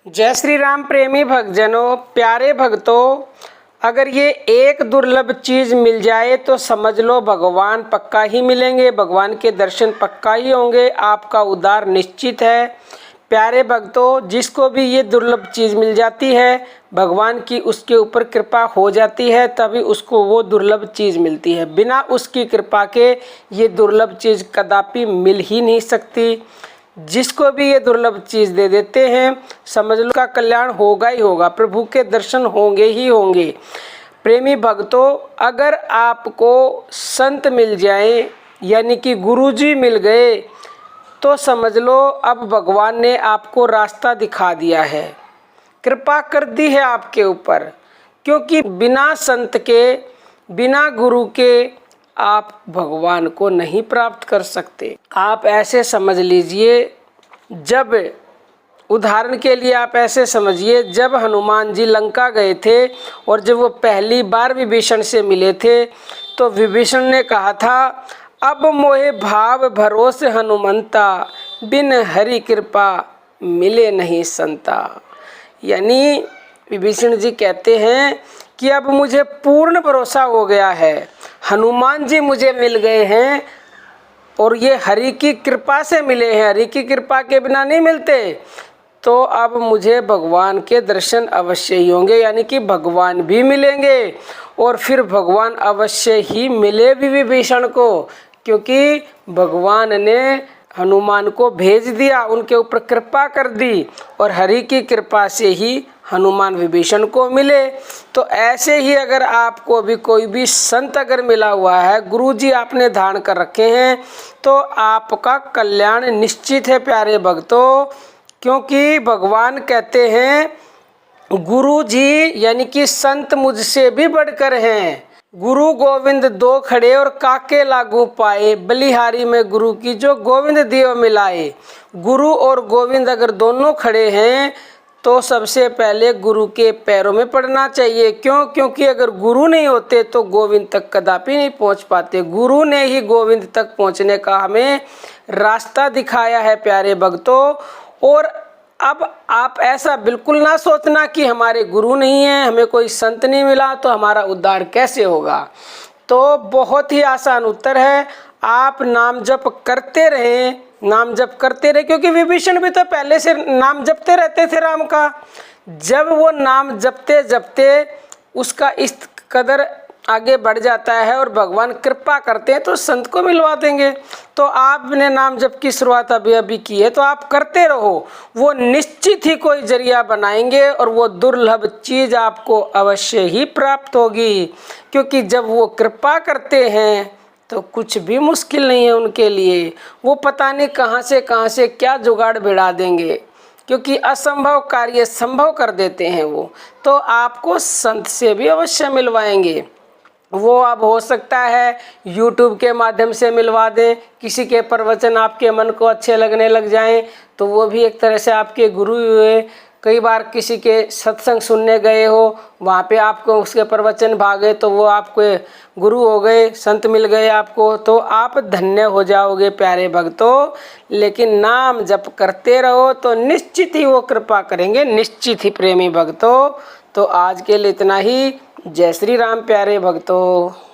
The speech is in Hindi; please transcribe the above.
जय श्री राम प्रेमी भक्तजनों, प्यारे भक्तों, अगर ये एक दुर्लभ चीज़ मिल जाए तो समझ लो भगवान पक्का ही मिलेंगे, भगवान के दर्शन पक्का ही होंगे, आपका उद्धार निश्चित है। प्यारे भक्तों, जिसको भी ये दुर्लभ चीज़ मिल जाती है, भगवान की उसके ऊपर कृपा हो जाती है, तभी उसको वो दुर्लभ चीज़ मिलती है। बिना उसकी कृपा के ये दुर्लभ चीज़ कदापि मिल ही नहीं सकती। जिसको भी ये दुर्लभ चीज़ दे देते हैं, समझ लो का कल्याण होगा ही होगा, प्रभु के दर्शन होंगे ही होंगे। प्रेमी भक्तों, अगर आपको संत मिल जाए यानी कि गुरुजी मिल गए तो समझ लो अब भगवान ने आपको रास्ता दिखा दिया है, कृपा कर दी है आपके ऊपर। क्योंकि बिना संत के, बिना गुरु के आप भगवान को नहीं प्राप्त कर सकते। आप ऐसे समझ लीजिए, जब उदाहरण के लिए आप ऐसे समझिए, जब हनुमान जी लंका गए थे और जब वो पहली बार विभीषण से मिले थे तो विभीषण ने कहा था, अब मोहे भाव भरोसे हनुमंता, बिन हरि कृपा मिले नहीं संता। यानी विभीषण जी कहते हैं कि अब मुझे पूर्ण भरोसा हो गया है, हनुमान जी मुझे मिल गए हैं और ये हरि की कृपा से मिले हैं, हरि की कृपा के बिना नहीं मिलते। तो अब मुझे भगवान के दर्शन अवश्य ही होंगे, यानी कि भगवान भी मिलेंगे और फिर भगवान अवश्य ही मिले भी विभीषण को, क्योंकि भगवान ने हनुमान को भेज दिया, उनके ऊपर कृपा कर दी और हरि की कृपा से ही हनुमान विभीषण को मिले। तो ऐसे ही अगर आपको भी कोई भी संत अगर मिला हुआ है, गुरुजी आपने धारण कर रखे हैं, तो आपका कल्याण निश्चित है प्यारे भक्तों। क्योंकि भगवान कहते हैं गुरुजी यानी कि संत मुझसे भी बढ़कर हैं। गुरु गोविंद दो खड़े और काके लागू पाए, बलिहारी में गुरु की जो गोविंद दियो मिलाए। गुरु और गोविंद अगर दोनों खड़े हैं तो सबसे पहले गुरु के पैरों में पड़ना चाहिए। क्यों? क्योंकि अगर गुरु नहीं होते तो गोविंद तक कदापि नहीं पहुंच पाते। गुरु ने ही गोविंद तक पहुंचने का हमें रास्ता दिखाया है प्यारे भक्तों। और अब आप ऐसा बिल्कुल ना सोचना कि हमारे गुरु नहीं है, हमें कोई संत नहीं मिला तो हमारा उद्धार कैसे होगा। तो बहुत ही आसान उत्तर है, आप नाम जप करते रहें, नाम जप करते रहे। क्योंकि विभीषण भी तो पहले से नाम जपते रहते थे राम का। जब वो नाम जपते जपते उसका इस कदर आगे बढ़ जाता है और भगवान कृपा करते हैं तो संत को मिलवा देंगे। तो आपने नाम जप की शुरुआत अभी की है तो आप करते रहो, वो निश्चित ही कोई जरिया बनाएंगे और वो दुर्लभ चीज़ आपको अवश्य ही प्राप्त होगी। क्योंकि जब वो कृपा करते हैं तो कुछ भी मुश्किल नहीं है उनके लिए। वो पता नहीं कहाँ से क्या जुगाड़ भिड़ा देंगे, क्योंकि असंभव कार्य संभव कर देते हैं वो। तो आपको संत से भी अवश्य मिलवाएंगे। वो अब हो सकता है YouTube के माध्यम से मिलवा दें, किसी के प्रवचन आपके मन को अच्छे लगने लग जाएं तो वो भी एक तरह से आपके गुरु हुए। कई बार किसी के सत्संग सुनने गए हो, वहाँ पे आपको उसके प्रवचन भागे तो वो आपके गुरु हो गए, संत मिल गए आपको, तो आप धन्य हो जाओगे प्यारे भक्तों। लेकिन नाम जप करते रहो तो निश्चित ही वो कृपा करेंगे, निश्चित ही प्रेमी भक्तों। तो आज के लिए इतना ही। जय श्री राम प्यारे भक्तों।